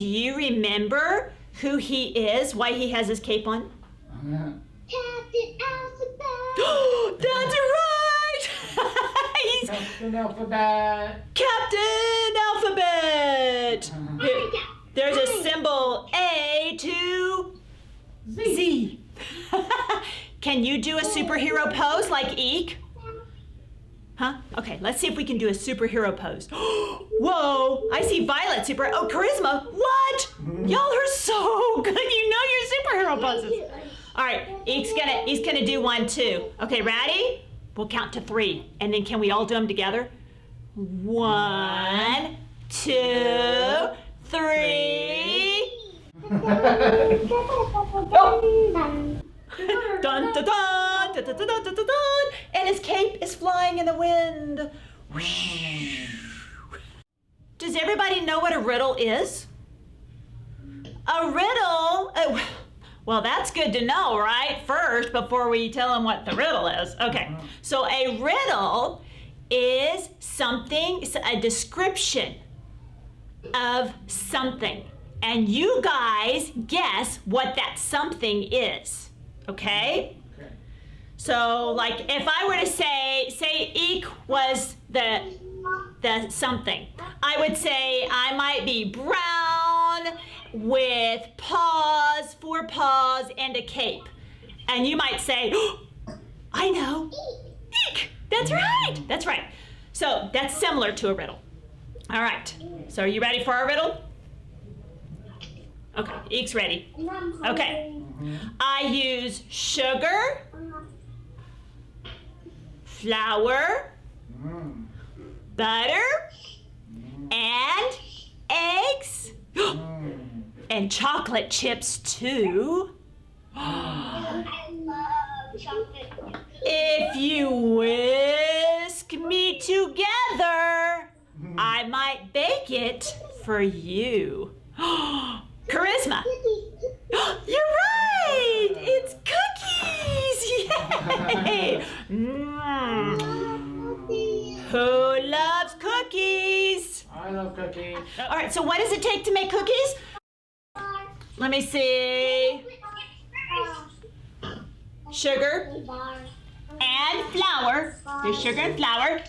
you remember who he is, why he has his cape on? Captain Alphabet. That's right! He's Captain Alphabet. Captain Alphabet. There's a symbol A to Z. Can you do a superhero pose like Eek? Huh? Okay, let's see if we can do a superhero pose. Whoa, I see Violet oh, Charisma, what? Y'all are so good, you know your superhero poses. All right, he's gonna do one too. Okay, ready? We'll count to 3, and then can we all do them together? 1, 2, 3. Dun, dun, dun, dun, dun, dun, dun, dun, dun, and his cape is flying in the wind. Does everybody know what a riddle is? A riddle, well, that's good to know, right? First, before we tell them what the riddle is. Okay, so a riddle is something, a description of something. And you guys guess what that something is, okay? So, like, if I were to say Eek was the something, I would say I might be brown with paws, 4 paws, and a cape. And you might say, oh, I know, Eek, that's right, that's right. So that's similar to a riddle. All right, so are you ready for our riddle? Okay, Eek's ready. Okay, I use sugar, flour, butter, and eggs, and chocolate chips too. I love chocolate. If you whisk me together, I might bake it for you. Charisma. You're right! It's cookies! Yay! Who loves cookies? I love cookies. All right, so what does it take to make cookies? Let me see. Sugar and flour. There's sugar and flour.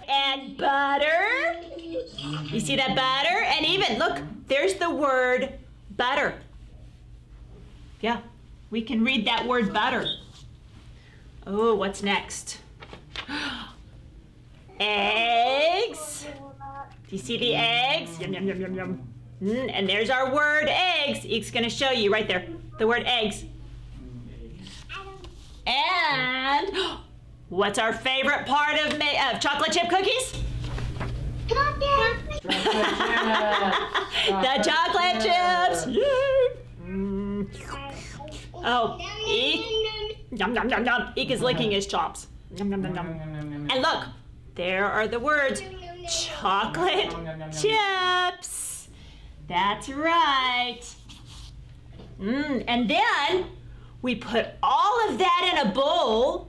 And butter. You see that butter? And even, look, there's the word butter. Yeah, we can read that word butter. Oh, what's next? Eggs. Do you see the eggs? Yum, yum, yum, yum, yum. And there's our word eggs. Eek's gonna show you right there, the word eggs. And what's our favorite part of chocolate chip cookies? The chocolate chips. Yay! Oh, Eek. Yum, yum, yum, yum. Eek is licking his chops. Yum, yum, yum, yum. And look, there are the words chocolate chips. That's right. And then we put all of that in a bowl,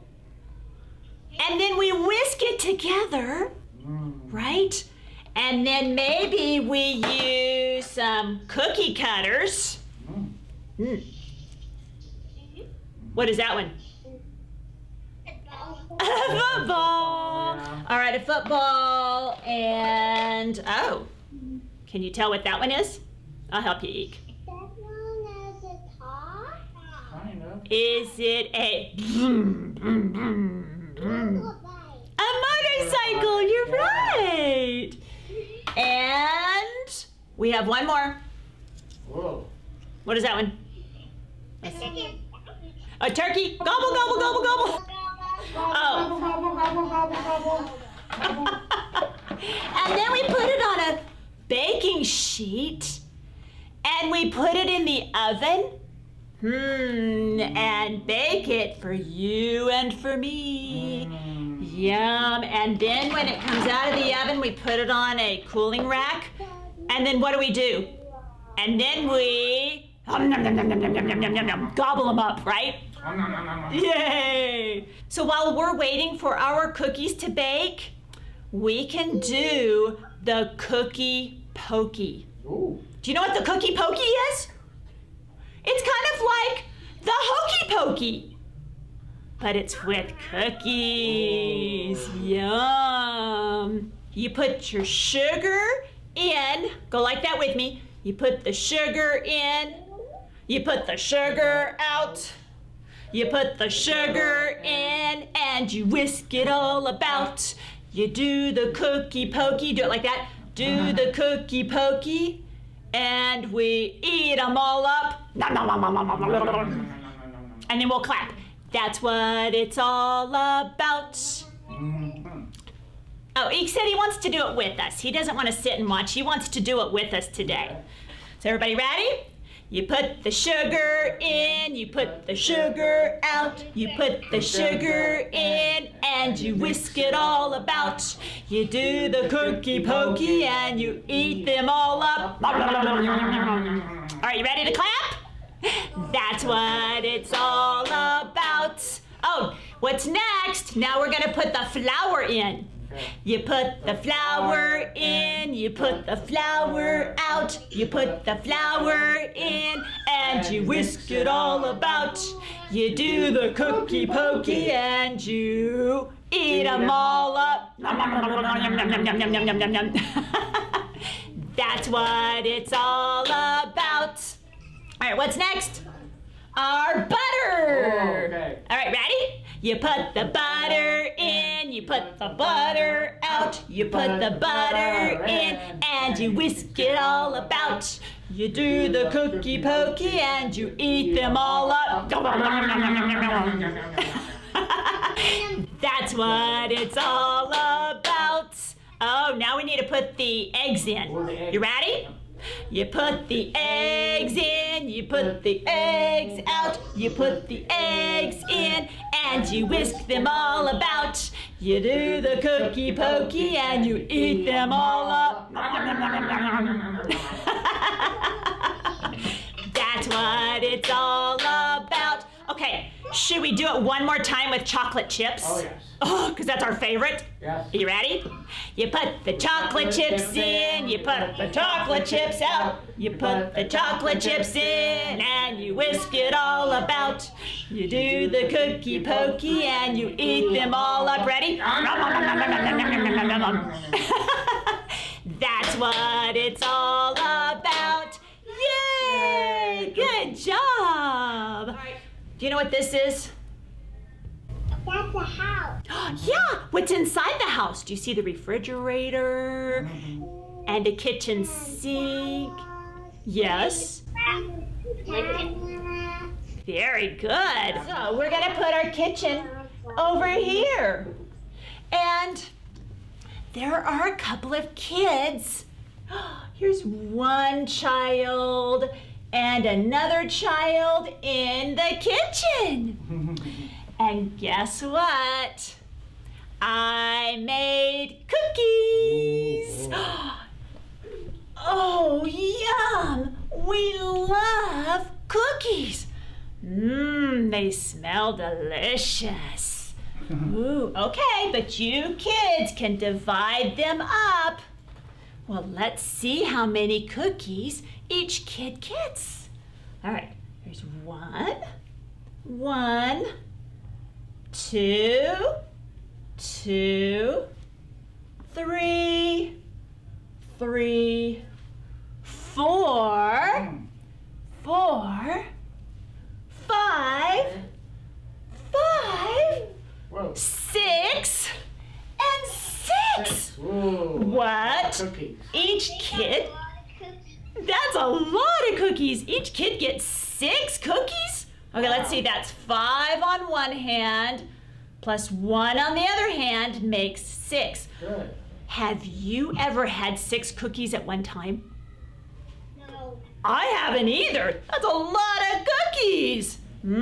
and then we whisk it together, right? And then maybe we use some cookie cutters. What is that one? A football. All right, a football, and oh, can you tell what that one is? I'll help you, Eek. That one has a top. Kind of. Is it a motorcycle? You're right. And we have one more. Whoa. What is that one? A turkey. Gobble, gobble, gobble, gobble. Oh. And then we put it on a baking sheet, and we put it in the oven, and bake it for you and for me. Yum. And then when it comes out of the oven, we put it on a cooling rack, and then what do? And then we gobble them up, right? Yay! So while we're waiting for our cookies to bake, we can do the Hokey Pokey. Ooh. Do you know what the Cookie Pokey is? It's kind of like the Hokey Pokey, but it's with cookies. Yum. You put your sugar in. Go like that with me. You put the sugar in. You put the sugar out. You put the sugar in and you whisk it all about. You do the Cookie Pokey. Do it like that. Do the Cookie Pokey. And we eat them all up. And then we'll clap. That's what it's all about. Oh, Eek said he wants to do it with us. He doesn't want to sit and watch. He wants to do it with us today. So everybody ready? You put the sugar in, you put the sugar out, you put the sugar in, and you whisk it all about. You do the Cookie Pokey and you eat them all up. All right, you ready to clap? That's what it's all about. Oh, what's next? Now we're gonna put the flour in. You put the flour in, you put the flour out, you put the flour in, and you whisk it all about. You do the Cookie Pokey and you eat them all up. That's what it's all about. All right, what's next? Our butter. Okay. All right, ready? You put the butter in, you put the butter out, you put the butter in, and you whisk it all about. You do the Cookie Pokey and you eat them all up. That's what it's all about. Oh, now we need to put the eggs in. You ready? You put the eggs in, you put the eggs out, you put the eggs in, and you whisk them all about. You do the Cookie Pokey and you eat them all up. That's what it's all about. Okay, should we do it one more time with chocolate chips? Oh, yes. Oh, because that's our favorite. Yes. Are you ready? You put the chocolate chips in, you put the chocolate chips out, you put the chocolate chips in, and you whisk it all about. You do the Cookie Pokey and you eat them all up. Ready? That's what it's all about. Yay! Good job! Do you know what this is? That's a house. Yeah, what's inside the house? Do you see the refrigerator and a kitchen sink? Yes. Very good. So we're gonna put our kitchen over here. And there are a couple of kids. Here's one child and another child in the kitchen. And guess what? I made cookies. Oh, yum! We love cookies. They smell delicious. Ooh, okay, but you kids can divide them up. Well, let's see how many cookies each kid gets. All right, here's one, 2, 3, 4, 5, Whoa. 6, and 6. Whoa. What? Cookies. Each kid? That's a lot of cookies. Each kid gets 6 cookies? Okay, let's see. That's 5 on one hand plus 1 on the other hand makes 6. Good. Have you ever had 6 cookies at one time? No. I haven't either. That's a lot of cookies. That's a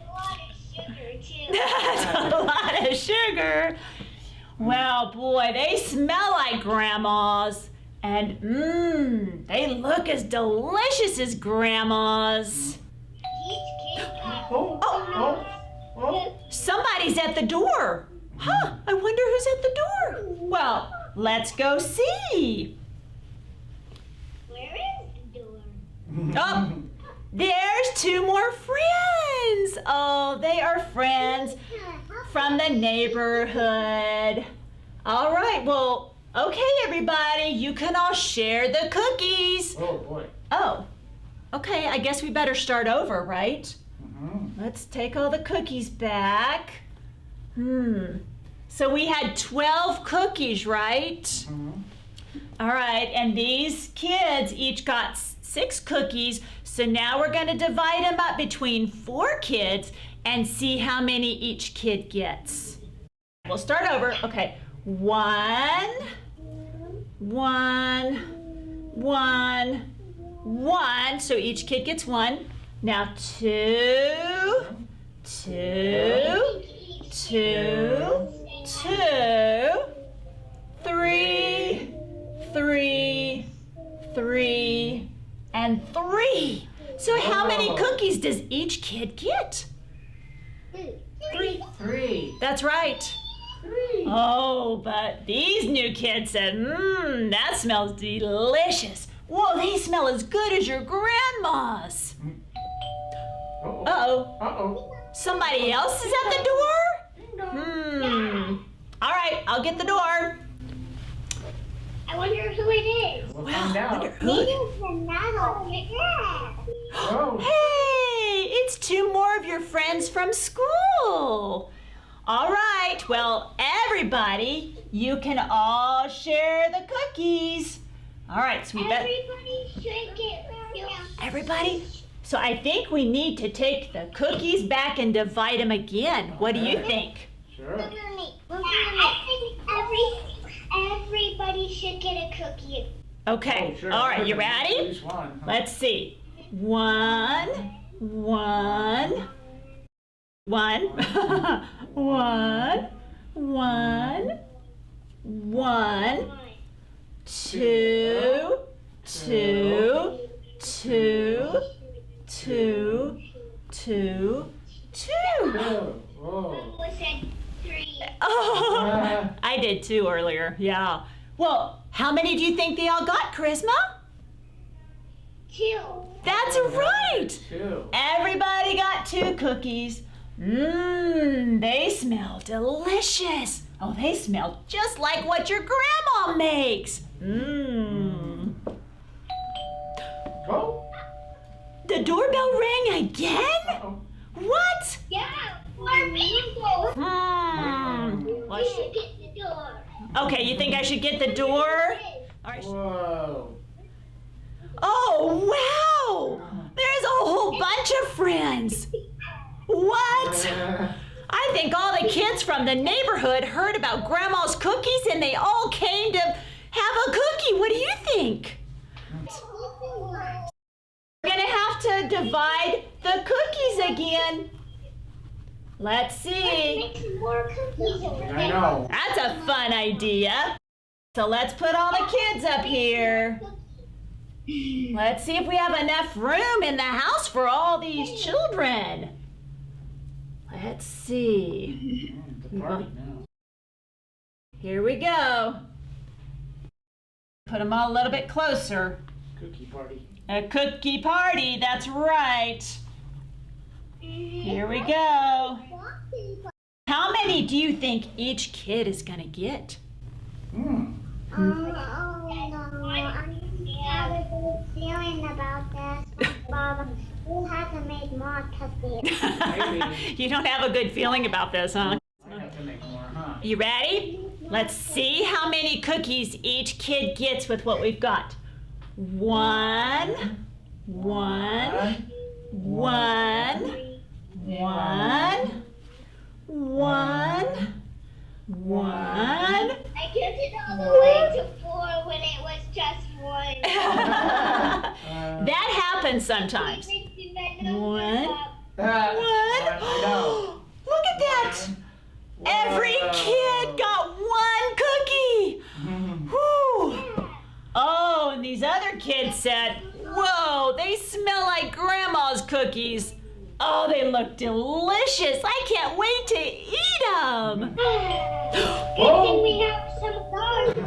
lot of sugar, too. That's a lot of sugar. Well, boy, they smell like Grandma's. And they look as delicious as Grandma's. Each kid got Oh. Somebody's at the door. Huh, I wonder who's at the door. Well, let's go see. Where is Oh, there's two more friends. Oh, they are friends from the neighborhood. All right, well, okay, everybody, you can all share the cookies. Oh boy. Oh, okay, I guess we better start over, right? Mm-hmm. Let's take all the cookies back. So we had 12 cookies, right? Mm-hmm. All right, and these kids each got 6 cookies. So now we're going to divide them up between 4 kids and see how many each kid gets. We'll start over. Okay, 1, 1, 1, 1. So each kid gets 1. Now 2, 2, 2, 2, 3, 3, 3, and 3. So how many cookies does each kid get? 3. 3. That's right. 3. Oh, but these new kids said, that smells delicious. Whoa, they smell as good as your grandma's. Uh-oh. Uh-oh. Uh-oh. Somebody else is at the door? All right, I'll get the door. I wonder who it is. We'll find out. Maybe it's another kid. Oh. Hey, it's 2 more of your friends from school. All right, well, everybody, you can all share the cookies. All right, so we bet Everybody should get everybody. So I think we need to take the cookies back and divide them again. What do you think? Sure. I think everybody should get a cookie. Okay. Oh, sure. All right, you At ready? least one. Huh? Let's see. 1, 1, 1, 1, 1, 1, 2, 2, 2, 2, 2, 2. Whoa. Was said 3. Oh, I did too earlier. Yeah. Well, how many do you think they all got, Charisma? 2. That's right. 2. Everybody got 2 cookies. They smell delicious. Oh, they smell just like what your grandma makes. Oh. The doorbell rang again? Uh-oh. What? Yeah. More people. Well, You should get the door. okay, you think I should get the door? All right. Whoa. Oh, wow! There's a whole bunch of friends. What? I think all the kids from the neighborhood heard about Grandma's cookies and they all came to have a cookie. What do you think? We're gonna have to divide the cookies again. Let's see. Make some more cookies over there. I know. That's a fun idea. So let's put all the kids up here. Let's see if we have enough room in the house for all these children. Let's see. The party now. Here we go. Put them all a little bit closer. Cookie party. A cookie party, that's right. Here we go. How many do you think each kid is gonna get? Hmm. I have a good feeling about this, Bob. We'll have to make more cookies. Maybe. You don't have a good feeling about this, huh? I have to make more, huh? You ready? Let's see how many cookies each kid gets with what we've got. 1, 1, 1, 1, 1, 1. I kept it all the way to 4 when it was just 1. That happens sometimes. One. I know. Look at that! Every kid got 1 cookie! Whew. Oh, and these other kids said, whoa, they smell like Grandma's cookies. Oh, they look delicious. I can't wait to eat them. Good thing we have some guards.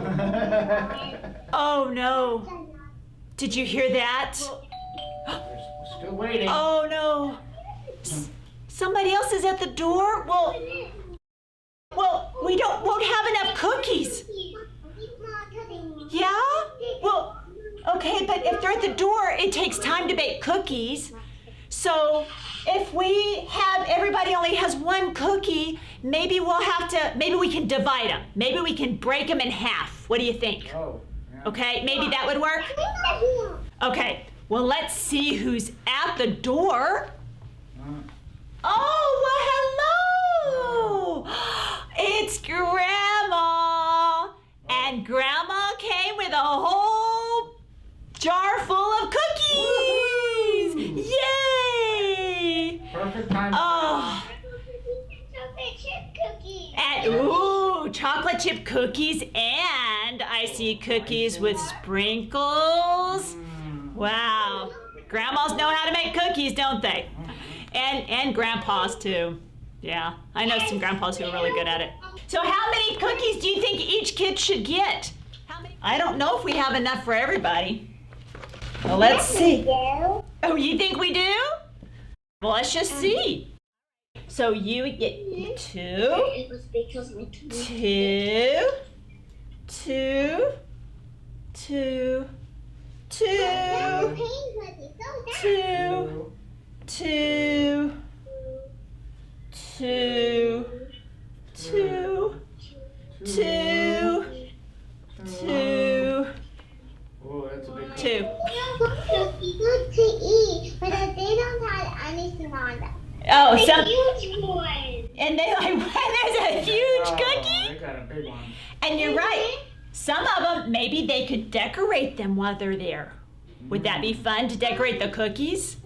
Oh, no. Did you hear that? Still waiting. Oh no. Somebody else is at the door? Well, we won't have enough cookies. Yeah? Well, okay, but if they're at the door, it takes time to bake cookies. So if everybody only has one cookie, maybe we can divide them. Maybe we can break them in half. What do you think? Oh, yeah. Okay, maybe that would work? Okay, well, let's see who's at the door. Oh, well, hello! It's Grandma! And Grandma came with a whole jar full of cookies! Woo-hoo. Yay! Perfect time. Oh, Chocolate chip cookies. and chocolate chip cookies, and I see cookies with sprinkles. Wow. Grandmas know how to make cookies, don't they? And grandpas too. Yeah, I know some grandpas who are really good at it. So how many cookies do you think each kid should get? I don't know if we have enough for everybody. Well, let's see. Oh, you think we do? Well, let's just see. So you get two, It was because my two, two, two, two, two, two, two, two, two, two, Oh, that's a big cookie. two. cookie good to eat, but they don't have anything on them. Oh, The some, huge one. and there's a huge Oh, cookie. they got a big one. And you're right. Some of them, maybe they could decorate them while they're there. Would that be fun to decorate the cookies?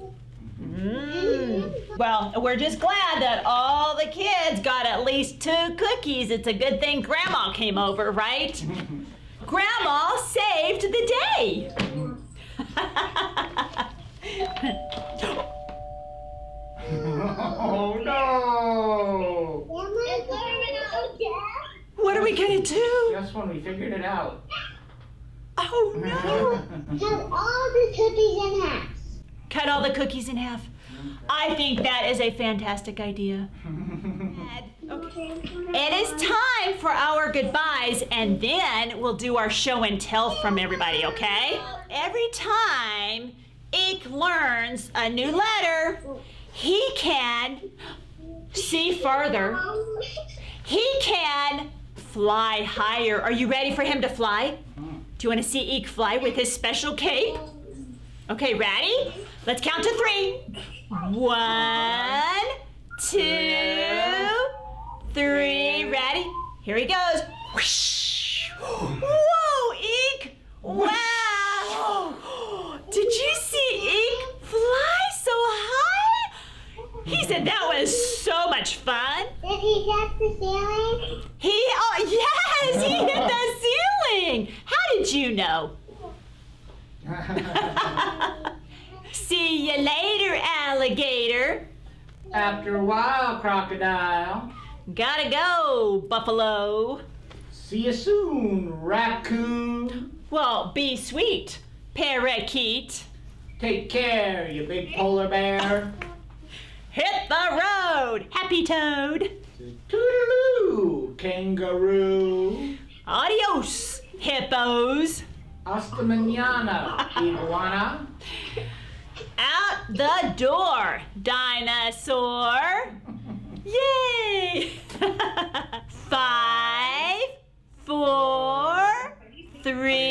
Well, we're just glad that all the kids got at least 2 cookies. It's a good thing Grandma came over, right? Grandma saved the day. Oh no! What are we gonna do? Just when we figured it out. Oh no! Cut all the cookies in half. Cut all the cookies in half. I think that is a fantastic idea. Okay. It is time for our goodbyes, and then we'll do our show and tell from everybody, okay? Every time Eek learns a new letter, he can see further. He can fly higher. Are you ready for him to fly? Do you want to see Eek fly with his special cape? Okay, ready? Let's count to 3. 1, 2, 3. Ready? Here he goes. Whoosh. Whoa, Eek! Wow! Did you see Eek fly so high? He said that was so much fun. Did he get the ceiling? Yes, he hit the ceiling. How did you know? See you later, alligator. After a while, crocodile. Gotta go, buffalo. See you soon, raccoon. Well, be sweet, parakeet. Take care, you big polar bear. Hit the road, happy toad. Toodaloo, kangaroo. Adios, hippos. Hasta mañana, iguana. Out the door, dinosaur. Yay! 5, 4, 3.